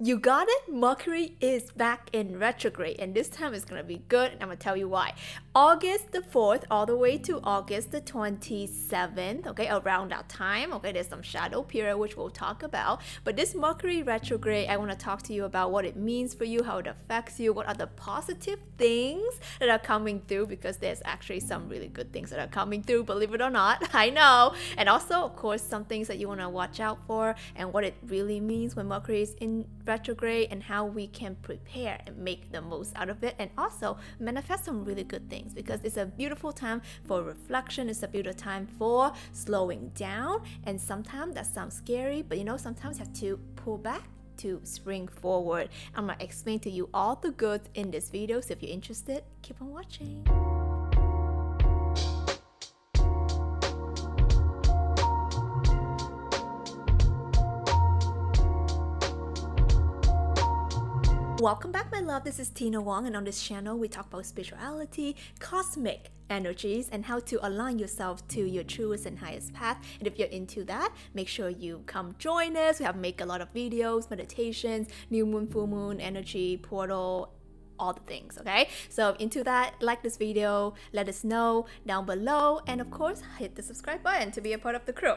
You got it? Mercury is back in retrograde, and this time it's gonna be good, and I'm gonna tell you why. August the 4th all the way to August the 27th, okay, around that time, okay, there's some shadow period which we'll talk about, but this Mercury retrograde, I want to talk to you about what it means for you, how it affects you, what are the positive things that are coming through, because there's actually some really good things that are coming through, believe it or not, I know, and also, of course, some things that you want to watch out for, and what it really means when Mercury is in retrograde, and how we can prepare and make the most out of it, and also manifest some really good things, because it's a beautiful time for reflection. It's a beautiful time for slowing down, and sometimes that sounds scary, but you know, sometimes you have to pull back to spring forward. I'm gonna explain to you all the goods in this video, so if you're interested, keep on watching. Welcome back, my love. This is Tina Wong, and on this channel we talk about spirituality, cosmic energies, and how to align yourself to your truest and highest path. And if you're into that, make sure you come join us. We have make a lot of videos, meditations, new moon, full moon, energy, portal, all the things, okay? So into that, like this video, let us know down below, and of course hit the subscribe button to be a part of the crew.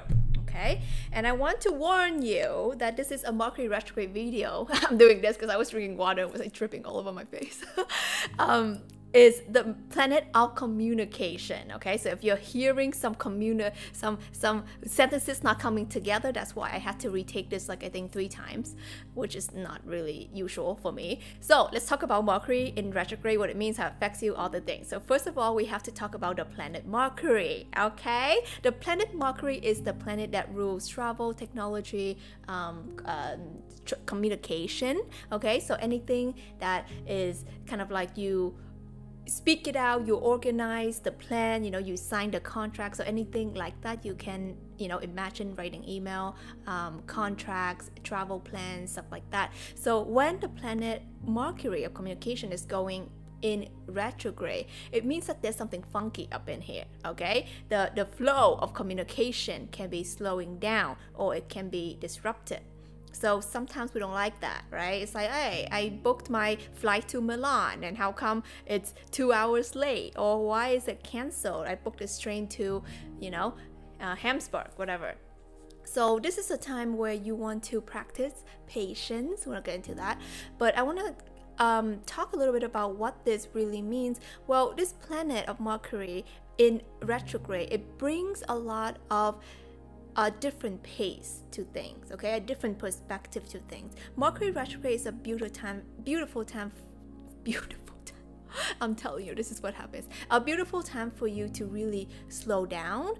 Okay, and I want to warn you that this is a Mercury retrograde video. I'm doing this because I was drinking water and was like dripping all over my face. Is the planet of communication. Okay, so if you're hearing some sentences not coming together, that's why I had to retake this, like I think 3 times, which is not really usual for me. So let's talk about Mercury in retrograde, what it means, how it affects you, all the things. So first of all, we have to talk about the planet Mercury. Okay, the planet Mercury is the planet that rules travel, technology, communication. Okay, so anything that is kind of like you speak it out, you organize the plan, you know, you sign the contract, so anything like that, you can, you know, imagine writing email, contracts, travel plans, stuff like that. So when the planet Mercury of communication is going in retrograde, it means that there's something funky up in here. Okay, the flow of communication can be slowing down, or it can be disrupted. So sometimes we don't like that, right? It's like, hey, I booked my flight to Milan, and how come it's 2 hours late? Or why is it canceled? I booked this train to, you know, Hamburg, whatever. So this is a time where you want to practice patience. We're not getting into that, but I want to talk a little bit about what this really means. Well, this planet of Mercury in retrograde, it brings a lot of a different pace to things, okay, a different perspective to things. Mercury retrograde is a beautiful time. I'm telling you, this is what happens. A beautiful time for you to really slow down.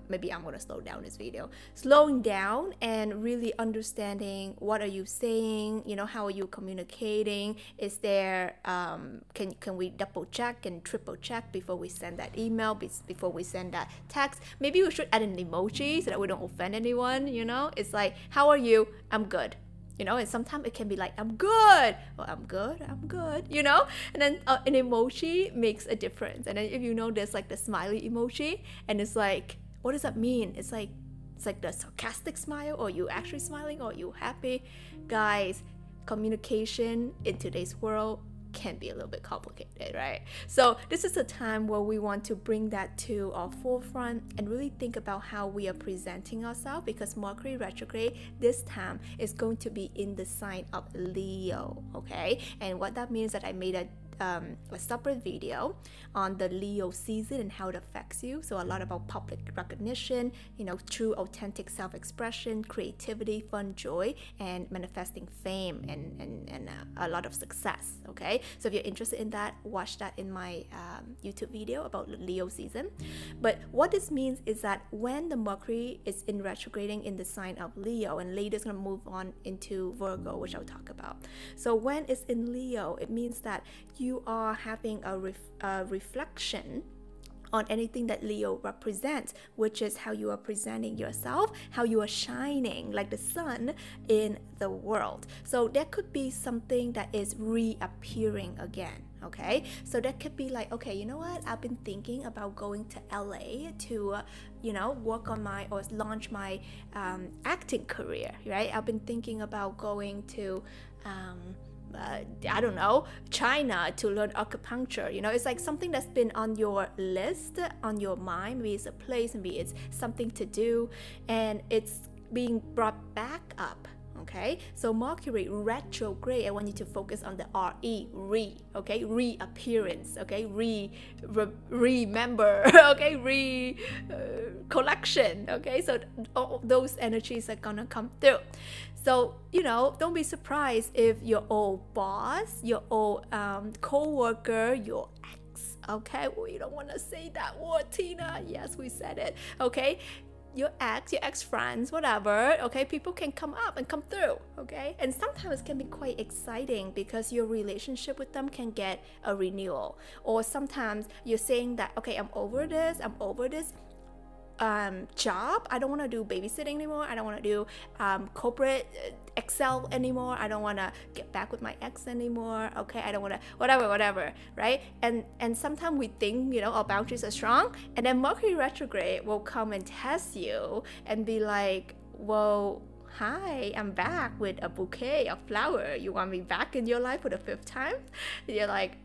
Maybe I'm gonna slow down this video. Slowing down and really understanding what are you saying, you know, how are you communicating? Is there, can we double check and triple check before we send that email, before we send that text? Maybe we should add an emoji so that we don't offend anyone, you know? It's like, how are you? I'm good. You know, and sometimes it can be like, I'm good, or I'm good, you know? And then an emoji makes a difference. And then if you know, there's like the smiley emoji, and it's like, what does that mean? It's like the sarcastic smile, or you actually smiling, or you happy? Guys, communication in today's world can be a little bit complicated, right? So this is a time where we want to bring that to our forefront and really think about how we are presenting ourselves, because Mercury retrograde this time is going to be in the sign of Leo, okay? And what that means that I made a separate video on the Leo season and how it affects you. So a lot about public recognition, you know, true authentic self-expression, creativity, fun, joy, and manifesting fame and a lot of success. Okay, so if you're interested in that, watch that in my YouTube video about Leo season. But what this means is that when the Mercury is in retrograding in the sign of Leo, and later is going to move on into Virgo, which I'll talk about. So when it's in Leo, it means that you are having a reflection on anything that Leo represents, which is how you are presenting yourself, how you are shining like the sun in the world. So there could be something that is reappearing again, Okay, so that could be like, okay, you know what, I've been thinking about going to LA to work on my or launch my acting career, right? I've been thinking about going to I don't know, China to learn acupuncture. It's like something that's been on your list, on your mind. Maybe it's a place, maybe it's something to do, and it's being brought back up. Okay, so Mercury retrograde, I want you to focus on the okay, reappearance, okay, remember, okay, collection, okay, so all those energies are gonna come through. So, don't be surprised if your old boss, your old co-worker, your ex, okay, well, you don't want to say that word, Tina. Yes, we said it, okay, your ex friends, whatever, okay, people can come up and come through, okay, and sometimes it can be quite exciting because your relationship with them can get a renewal, or sometimes you're saying that, okay, I'm over this job, I don't want to do babysitting anymore, I don't want to do corporate Excel anymore, I don't want to get back with my ex anymore, okay, I don't want to whatever, right? And sometimes we think our boundaries are strong, and then Mercury retrograde will come and test you and be like, well, hi, I'm back with a bouquet of flower. You want me back in your life for the 5th time? And you're like,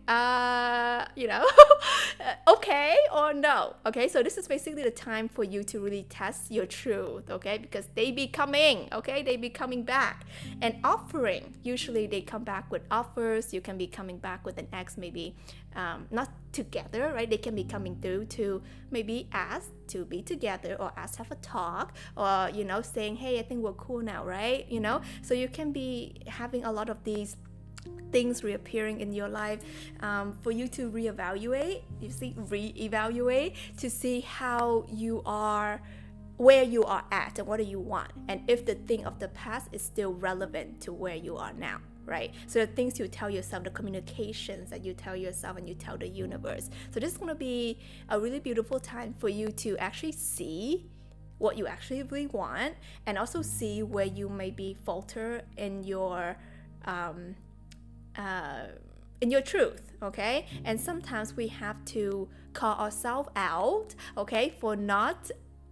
okay or no. Okay, so this is basically the time for you to really test your truth, okay? Because they be coming, okay? They be coming back. And offering, usually they come back with offers. You can be coming back with an ex, maybe not together, right? They can be coming through to maybe ask to be together, or ask to have a talk, or saying, hey, I think we're cool now, right? So you can be having a lot of these things reappearing in your life for you to reevaluate, to see how you are, where you are at, and what do you want, and if the thing of the past is still relevant to where you are now. Right? So the things you tell yourself, the communications that you tell yourself and you tell the universe. So this is going to be a really beautiful time for you to actually see what you actually really want, and also see where you maybe falter in your truth, okay? And sometimes we have to call ourselves out, okay, for not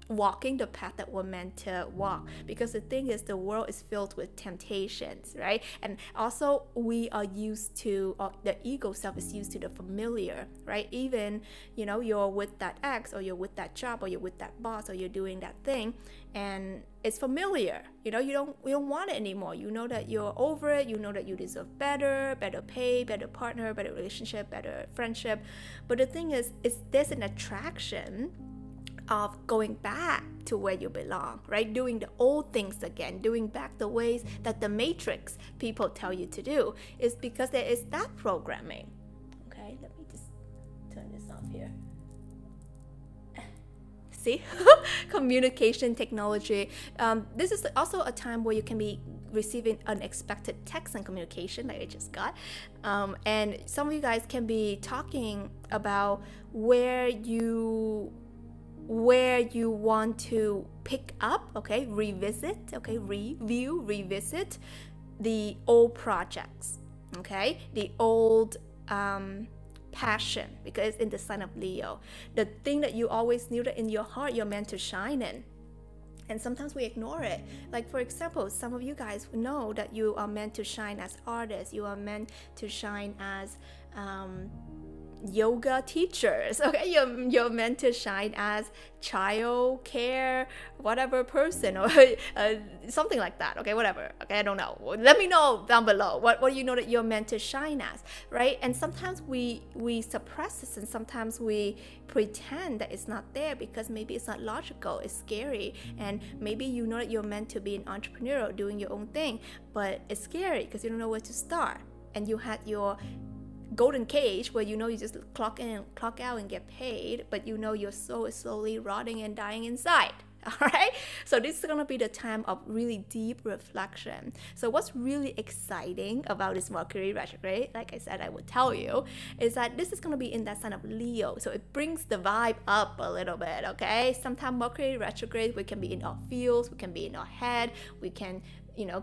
walking the path that we're meant to walk, because the thing is, the world is filled with temptations, right? And also we are used to, or the ego self is used to the familiar, right? Even you're with that ex, or you're with that job, or you're with that boss, or you're doing that thing, and it's familiar. You don't want it anymore. You know that you're over it. You know that you deserve better pay, better partner, better relationship, better friendship. But the thing is, there's an attraction of going back to where you belong, right? Doing the old things again, doing back the ways that the matrix people tell you to do, is because there is that programming. Okay, let me just turn this off here. See, communication technology. This is also a time where you can be receiving unexpected text and communication, like I just got, and some of you guys can be talking about where you want to pick up, okay, revisit, okay, revisit the old projects, okay, the old passion, because in the sign of Leo, the thing that you always knew that in your heart you're meant to shine in. And sometimes we ignore it. Like, for example, some of you guys know that you are meant to shine as artists, you are meant to shine as yoga teachers, okay, you're meant to shine as child care whatever person, or something like that, okay, whatever, okay, I don't know, let me know down below what do you know that you're meant to shine as, right? And sometimes we suppress this, and sometimes we pretend that it's not there because maybe it's not logical, it's scary, and maybe you know that you're meant to be an entrepreneur doing your own thing, but it's scary because you don't know where to start, and you had your golden cage where you just clock in and clock out and get paid, but your soul is slowly rotting and dying inside. All right, so this is gonna be the time of really deep reflection. So what's really exciting about this Mercury retrograde, like I said, I would tell you, is that this is gonna be in that sign of Leo, so it brings the vibe up a little bit. Okay, sometimes Mercury retrograde, we can be in our fields, we can be in our head, we can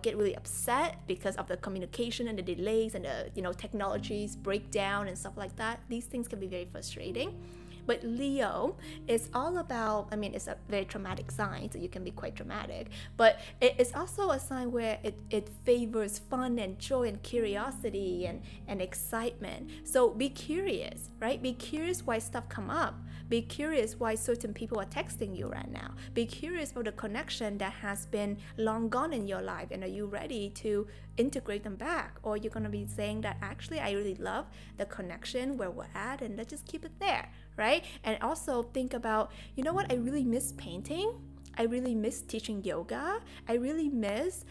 get really upset because of the communication and the delays and the technologies breakdown and stuff like that. These things can be very frustrating. But Leo is all about, it's a very traumatic sign, so you can be quite dramatic, but it's also a sign where it favors fun and joy and curiosity and excitement. So be curious, right? Be curious why stuff come up. Be curious why certain people are texting you right now. Be curious about the connection that has been long gone in your life, and are you ready to integrate them back? Or you're going to be saying that actually I really love the connection where we're at, and let's just keep it there, right? And also think about, you know what, I really miss painting. I really miss teaching yoga. I really miss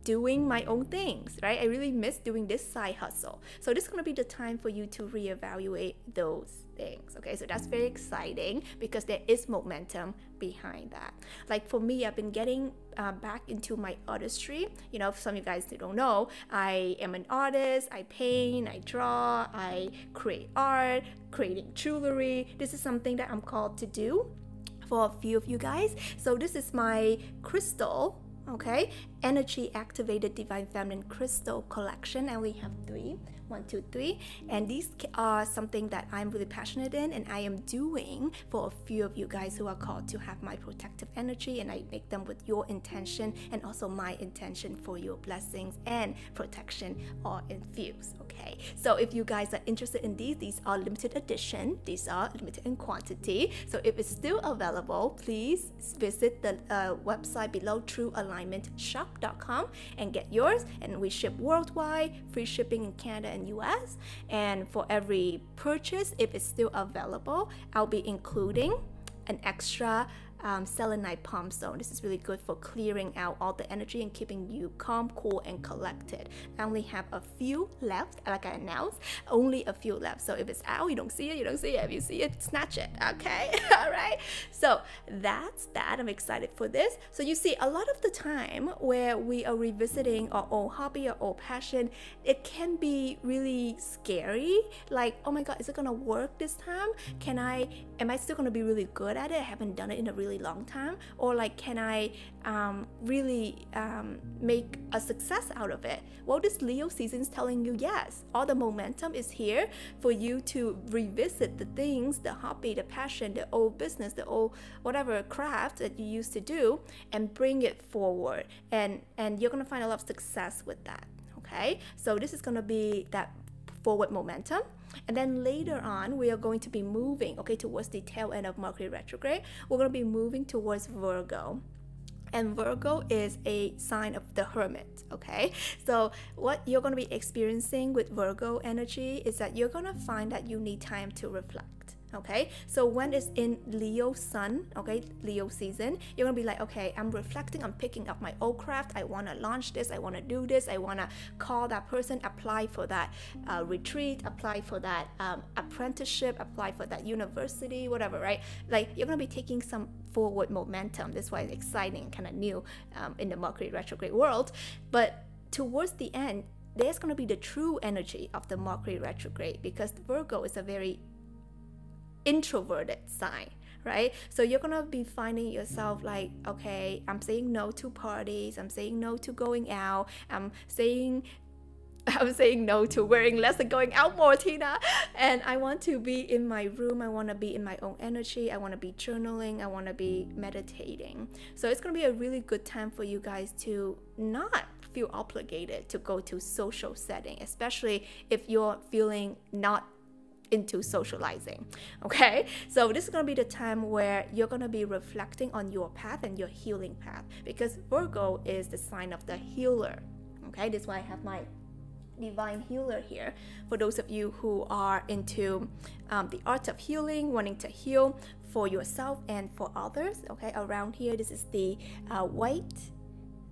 doing my own things, right? I really miss doing this side hustle. So this is going to be the time for you to reevaluate those things. Okay, so that's very exciting because there is momentum behind that. Like for me, I've been getting back into my artistry. For some of you guys who don't know, I am an artist. I paint, I draw, I create art, creating jewelry. This is something that I'm called to do for a few of you guys. So this is my crystal, okay, energy activated divine feminine crystal collection, and we have 3, 1, 2, 3, and these are something that I'm really passionate in, and I am doing for a few of you guys who are called to have my protective energy, and I make them with your intention and also my intention for your blessings and protection all infused. Okay, so if you guys are interested in these are limited edition, these are limited in quantity, so if it's still available, please visit the website below, truealignmentshop.com, and get yours. And we ship worldwide, free shipping in Canada and US. And for every purchase, if it's still available, I'll be including an extra selenite palm stone. This is really good for clearing out all the energy and keeping you calm, cool, and collected. I only have a few left, like I announced, only a few left. So if it's out, you don't see it, you don't see it. If you see it, snatch it, okay? All right, so that's that. I'm excited for this. So you see, a lot of the time where we are revisiting our old hobby or old passion, it can be really scary. Like, oh my God, is it gonna work this time? Am I still gonna be really good at it? I haven't done it in a really long time. Or like, can I really make a success out of it? Well, this Leo season is telling you yes, all the momentum is here for you to revisit the things, the hobby, the passion, the old business, the old whatever craft that you used to do, and bring it forward, and you're gonna find a lot of success with that. Okay, so this is gonna be that forward momentum. And then later on, we are going to be moving, okay, towards the tail end of Mercury retrograde. We're going to be moving towards Virgo. And Virgo is a sign of the hermit, okay? So what you're going to be experiencing with Virgo energy is that you're going to find that you need time to reflect. Okay, so when it's in Leo sun, okay, Leo season, you're gonna be like, okay, I'm reflecting, I'm picking up my old craft, I want to launch this, I want to do this, I want to call that person, apply for that retreat, apply for that apprenticeship, apply for that university, whatever, right? Like, you're gonna be taking some forward momentum. That's why it's exciting, kind of new in the Mercury retrograde world. But towards the end, there's gonna be the true energy of the Mercury retrograde, because Virgo is a very introverted sign, right? So you're gonna be finding yourself like, okay, I'm saying no to parties, I'm saying no to going out, I'm saying no to wearing less and going out more, Tina. And I want to be in my room, I want to be in my own energy, I want to be journaling, I want to be meditating. So it's going to be a really good time for you guys to not feel obligated to go to social setting, especially if you're feeling not into socializing. Okay, so this is going to be the time where you're going to be reflecting on your path and your healing path, because Virgo is the sign of the healer. Okay, this is why I have my divine healer here for those of you who are into the art of healing, wanting to heal for yourself and for others. Okay, around here, this is the white,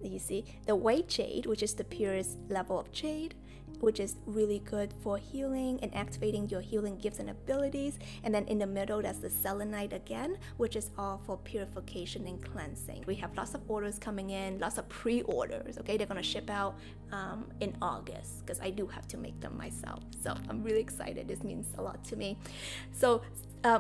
you see the white jade, which is the purest level of jade, which is really good for healing and activating your healing gifts and abilities. And then in the middle, that's the selenite again, which is all for purification and cleansing. We have lots of orders coming in, lots of pre-orders. Okay, they're gonna ship out in August, because I do have to make them myself. So I'm really excited. This means a lot to me. So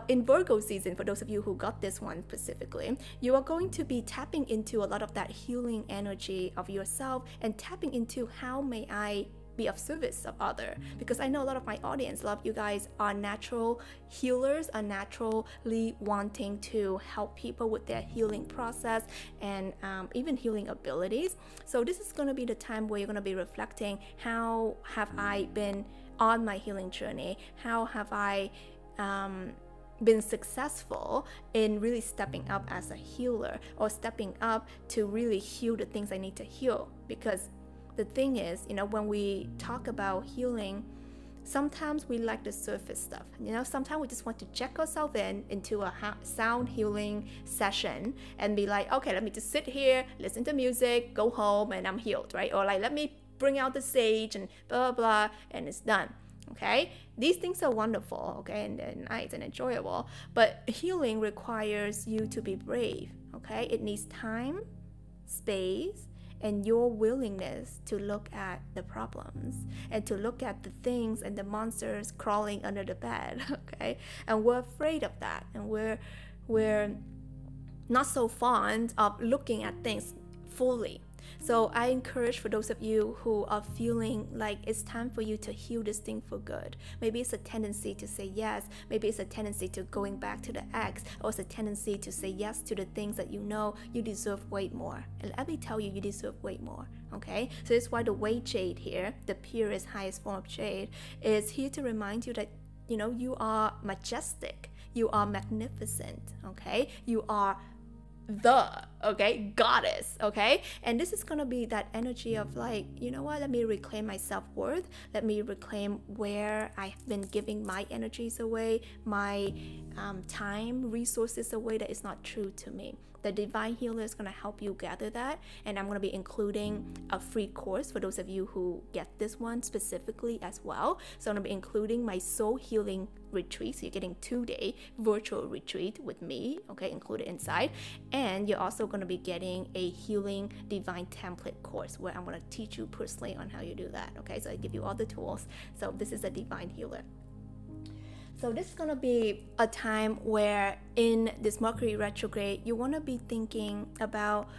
in Virgo season, for those of you who got this one specifically, you are going to be tapping into a lot of that healing energy of yourself and tapping into how may I be of service of other, because I know a lot of my audience, a lot of you guys are natural healers, are naturally wanting to help people with their healing process and even healing abilities. So this is going to be the time where you're going to be reflecting, how have I been on my healing journey? How have I been successful in really stepping up as a healer, or stepping up to really heal the things I need to heal? Because the thing is, when we talk about healing, sometimes we like the surface stuff. Sometimes we just want to check ourselves into a sound healing session and be like, okay, let me just sit here, listen to music, go home, and I'm healed, right? Or like, let me bring out the sage and blah, blah, blah, and it's done. Okay, these things are wonderful, okay, and they're nice and enjoyable, but healing requires you to be brave, okay? It needs time, space, and your willingness to look at the problems and to look at the things and the monsters crawling under the bed, okay? And we're afraid of that, and we're not so fond of looking at things fully. So I encourage, for those of you who are feeling like it's time for you to heal this thing for good. Maybe it's a tendency to say yes. Maybe it's a tendency to going back to the ex, or it's a tendency to say yes to the things that you know you deserve way more. And let me tell you, you deserve way more, okay? So that's why the white jade here, the purest, highest form of jade, is here to remind you that, you are majestic. You are magnificent, okay? You are goddess, okay? And this is gonna be that energy of like, let me reclaim my self-worth. Let me reclaim where I've been giving my energies away, my time, resources away that is not true to me. The Divine Healer is going to help you gather that, and I'm going to be including a free course for those of you who get this one specifically as well. So I'm going to be including my soul healing retreat. So you're getting 2-day virtual retreat with me, okay, included inside. And you're also going to be getting a healing divine template course where I'm going to teach you personally on how you do that, okay? So I give you all the tools. So this is a Divine Healer. So this is going to be a time where in this Mercury retrograde, you want to be thinking about,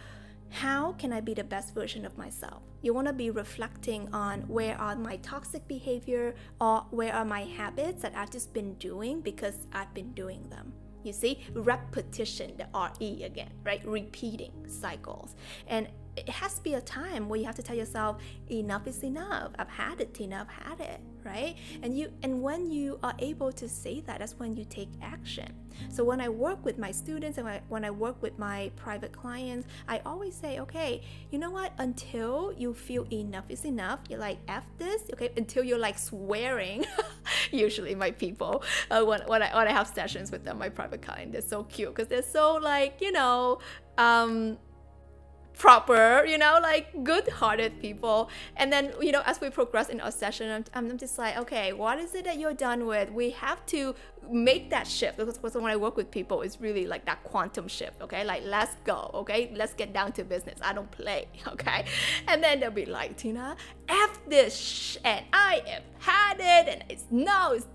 how can I be the best version of myself? You want to be reflecting on, where are my toxic behavior, or where are my habits that I've just been doing because I've been doing them. You see, repetition, the RE again, right? Repeating cycles. And it has to be a time where you have to tell yourself, enough is enough. I've had it, Tina, I've had it, right? And when you are able to say that, that's when you take action. So when I work with my students and when I work with my private clients, I always say, okay, you know what? Until you feel enough is enough, you're like, F this, okay? Until you're like swearing. Usually my people, when I have sessions with them, my private client, they're so cute because they're so like, proper, like good-hearted people. And then, as we progress in our session, I'm just like, okay, what is it that you're done with? We have to make that shift, because when I work with people, it's really like that quantum shift, okay? Like, let's go, okay? Let's get down to business. I don't play, okay? And then they'll be like, Tina, F this and I have had it, and it's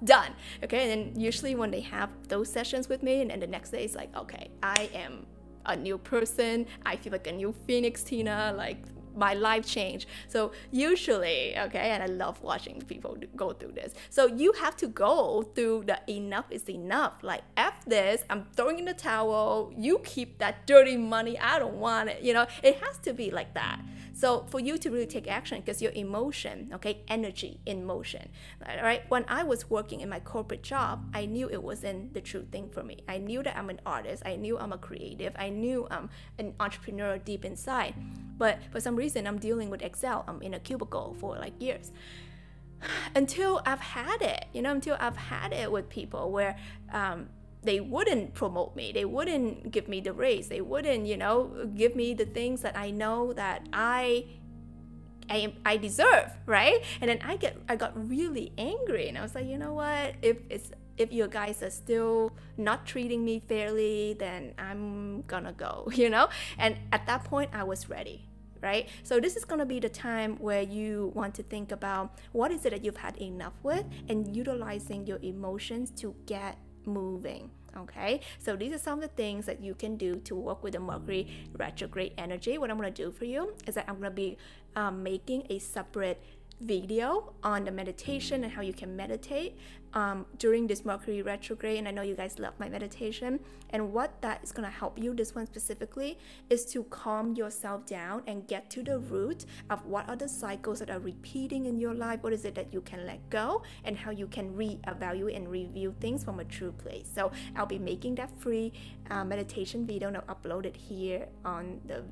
done, okay? And then usually when they have those sessions with me, and then the next day it's like, okay, I am a new person. I feel like a new phoenix, Tina, like my life changed. So usually, okay, and I love watching people go through this. So you have to go through the enough is enough. Like, F this, I'm throwing in the towel, you keep that dirty money, I don't want it, it has to be like that. So for you to really take action, because your emotion, okay, energy in motion, right? When I was working in my corporate job, I knew it wasn't the true thing for me. I knew that I'm an artist. I knew I'm a creative. I knew I'm an entrepreneur deep inside. But for some reason, I'm dealing with Excel. I'm in a cubicle for like years. Until I've had it, until I've had it with people where they wouldn't promote me, they wouldn't give me the raise, they wouldn't, give me the things that I know that I deserve, right? And then I got really angry, and I was like, you know what? If you guys are still not treating me fairly, then I'm gonna go, And at that point, I was ready. Right? So this is going to be the time where you want to think about, what is it that you've had enough with, and utilizing your emotions to get moving. Okay, so these are some of the things that you can do to work with the Mercury retrograde energy. What I'm going to do for you is that I'm going to be making a separate video on the meditation and how you can meditate during this Mercury retrograde. And I know you guys love my meditation, and what that is going to help you, this one specifically, is to calm yourself down and get to the root of what are the cycles that are repeating in your life, what is it that you can let go, and how you can reevaluate and review things from a true place. So I'll be making that free meditation video, and I'll upload it here on the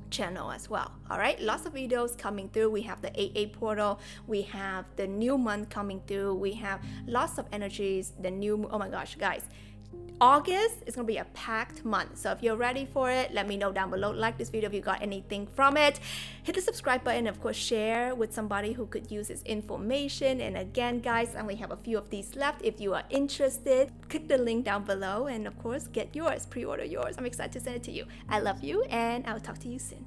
channel as well. All right, lots of videos coming through. We have the 8/8 portal, we have the new month coming through, we have lots of energies, the new, oh my gosh guys, August is going to be a packed month. So if you're ready for it, let me know down below. Like this video if you got anything from it. Hit the subscribe button, of course share with somebody who could use this information. And again guys, I only have a few of these left. If you are interested, click the link down below and of course get yours, pre-order yours. I'm excited to send it to you. I love you and I'll talk to you soon.